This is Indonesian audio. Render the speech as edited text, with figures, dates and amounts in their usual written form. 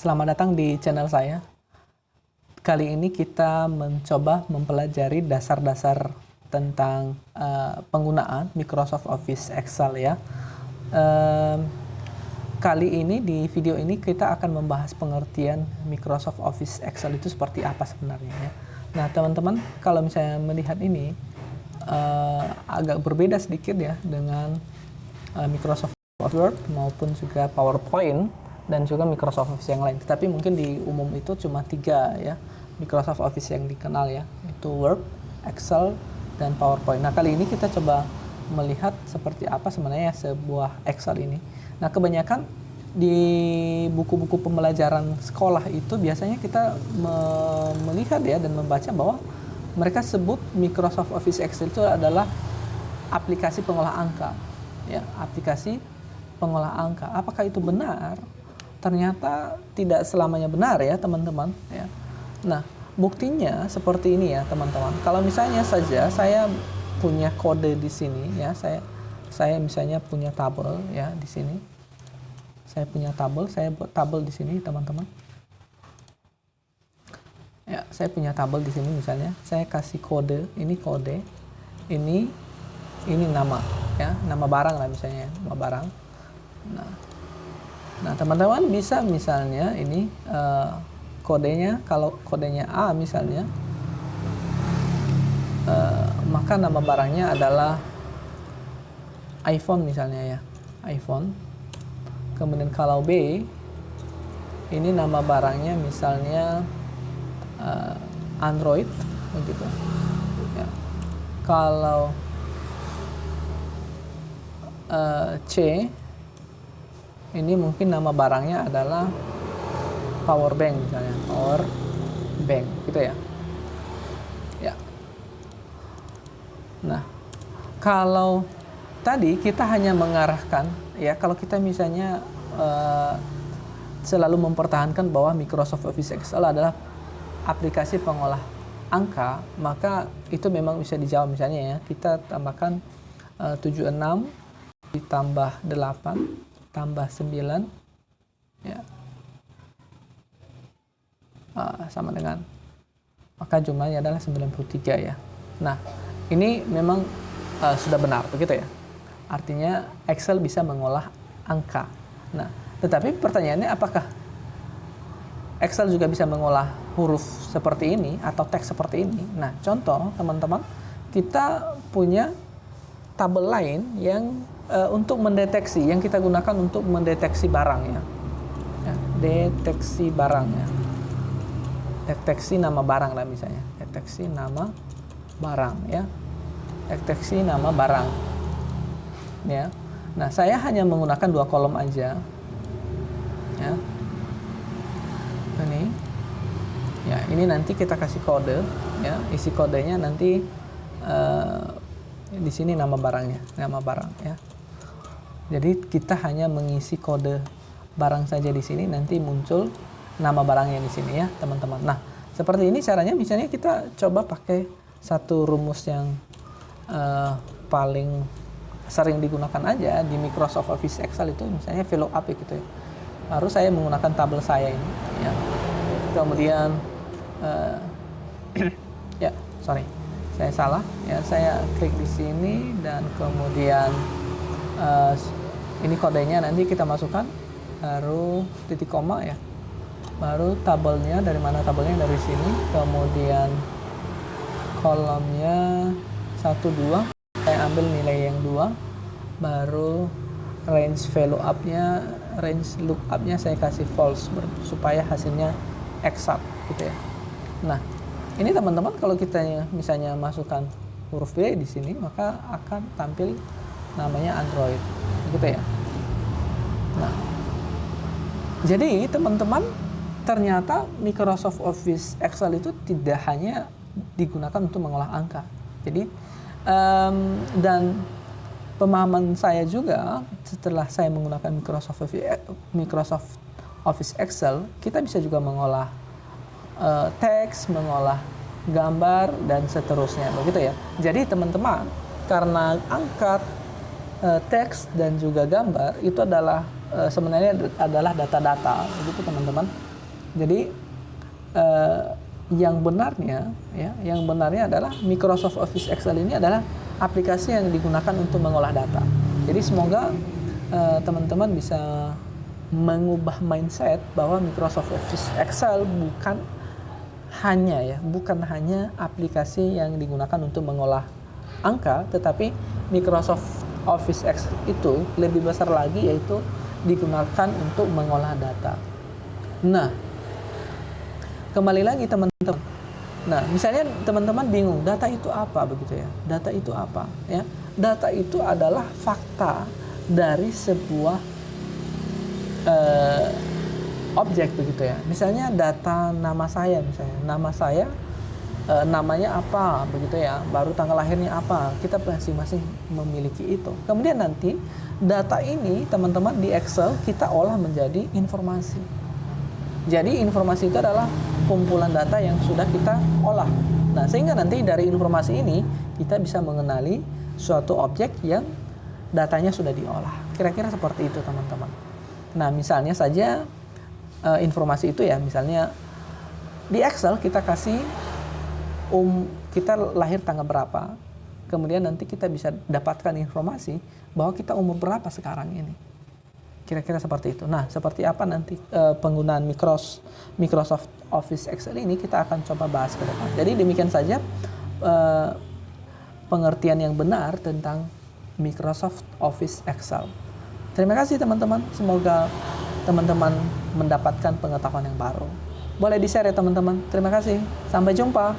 Selamat datang di channel saya. Kali ini kita mencoba mempelajari dasar-dasar tentang penggunaan Microsoft Office Excel ya. Kali ini di video ini kita akan membahas pengertian Microsoft Office Excel itu seperti apa sebenarnya ya. Nah teman-teman, kalau misalnya melihat ini agak berbeda sedikit ya dengan Microsoft Word maupun juga PowerPoint dan juga Microsoft Office yang lain. Tetapi mungkin di umum itu cuma 3 ya Microsoft Office yang dikenal ya, itu Word, Excel, dan PowerPoint. Nah kali ini kita coba melihat seperti apa sebenarnya sebuah Excel ini. Nah kebanyakan di buku-buku pembelajaran sekolah itu biasanya kita melihat ya dan membaca bahwa mereka sebut Microsoft Office Excel itu adalah aplikasi pengolah angka ya, aplikasi pengolah angka. Apakah itu benar? Ternyata tidak selamanya benar ya teman-teman ya. Nah buktinya seperti ini ya teman-teman. Kalau misalnya saja saya punya kode di sini ya, saya misalnya punya tabel ya di sini. Saya punya tabel, saya buat tabel di sini teman-teman. Ya, saya punya tabel di sini misalnya. Saya kasih kode, ini kode, ini nama ya, nama barang lah misalnya, nama barang. Nah teman-teman bisa misalnya ini kodenya, kalau kodenya A misalnya, maka nama barangnya adalah iPhone misalnya ya, iPhone. Kemudian kalau B, ini nama barangnya misalnya Android begitu ya. Kalau C, ini mungkin nama barangnya adalah power bank misalnya, power bank gitu ya. Ya. Nah, kalau tadi kita hanya mengarahkan ya, kalau kita misalnya selalu mempertahankan bahwa Microsoft Office Excel adalah aplikasi pengolah angka, maka itu memang bisa dijawab misalnya ya, kita tambahkan 76 ditambah 8 tambah 9 ya, sama dengan, maka jumlahnya adalah 93 ya. Nah ini memang sudah benar begitu ya, artinya Excel bisa mengolah angka. Nah tetapi pertanyaannya, apakah Excel juga bisa mengolah huruf seperti ini atau teks seperti ini? Nah contoh teman-teman, kita punya tabel lain yang untuk mendeteksi, yang kita gunakan untuk mendeteksi barang ya, deteksi barang ya, deteksi nama barang lah misalnya, deteksi nama barang ya, deteksi nama barang ya. Nah saya hanya menggunakan 2 kolom aja ya, ini ya, ini nanti kita kasih kode ya, isi kodenya nanti di sini nama barangnya, nama barang ya. Jadi kita hanya mengisi kode barang saja di sini, nanti muncul nama barangnya di sini ya teman-teman. Nah seperti ini caranya. Misalnya kita coba pakai satu rumus yang paling sering digunakan aja di Microsoft Office Excel itu, misalnya VLOOKUP gitu ya. Baru saya menggunakan tabel saya ini ya. Kemudian ya sorry, saya salah ya, saya klik di sini dan kemudian ini kodenya nanti kita masukkan, baru titik koma ya, baru tabelnya, dari mana tabelnya, dari sini, kemudian kolomnya 1 2, saya ambil nilai yang 2, baru range value up-nya, range lookup-nya saya kasih false supaya hasilnya exact gitu ya. Nah ini teman-teman, kalau kita misalnya masukkan huruf B di sini, maka akan tampil namanya Android, gitu ya. Nah, jadi teman-teman, ternyata Microsoft Office Excel itu tidak hanya digunakan untuk mengolah angka. Jadi dan pemahaman saya juga setelah saya menggunakan Microsoft Office Excel, kita bisa juga mengolah teks, mengolah gambar, dan seterusnya begitu ya. Jadi teman-teman, karena angka, teks, dan juga gambar itu adalah sebenarnya adalah data-data begitu teman-teman. Jadi yang benarnya adalah Microsoft Office Excel ini adalah aplikasi yang digunakan untuk mengolah data. Jadi semoga teman-teman bisa mengubah mindset bahwa Microsoft Office Excel bukan hanya aplikasi yang digunakan untuk mengolah angka, tetapi Microsoft Office Excel itu lebih besar lagi, yaitu digunakan untuk mengolah data. Nah, kembali lagi teman-teman. Nah, misalnya teman-teman bingung, data itu apa begitu ya? Data itu apa ya? Data itu adalah fakta dari sebuah objek begitu ya. Misalnya data nama saya, namanya apa begitu ya, baru tanggal lahirnya apa, kita masing-masing memiliki itu. Kemudian nanti data ini teman-teman di Excel kita olah menjadi informasi. Jadi informasi itu adalah kumpulan data yang sudah kita olah. Nah, sehingga nanti dari informasi ini kita bisa mengenali suatu objek yang datanya sudah diolah. Kira-kira seperti itu teman-teman. Nah, misalnya saja informasi itu ya, misalnya di Excel kita kasih kita lahir tanggal berapa, kemudian nanti kita bisa dapatkan informasi bahwa kita umur berapa sekarang ini. Kira-kira seperti itu. Nah, seperti apa nanti penggunaan Microsoft Office Excel ini kita akan coba bahas ke depan. Jadi demikian saja pengertian yang benar tentang Microsoft Office Excel. Terima kasih teman-teman. Semoga teman-teman mendapatkan pengetahuan yang baru. Boleh di-share ya teman-teman. Terima kasih. Sampai jumpa.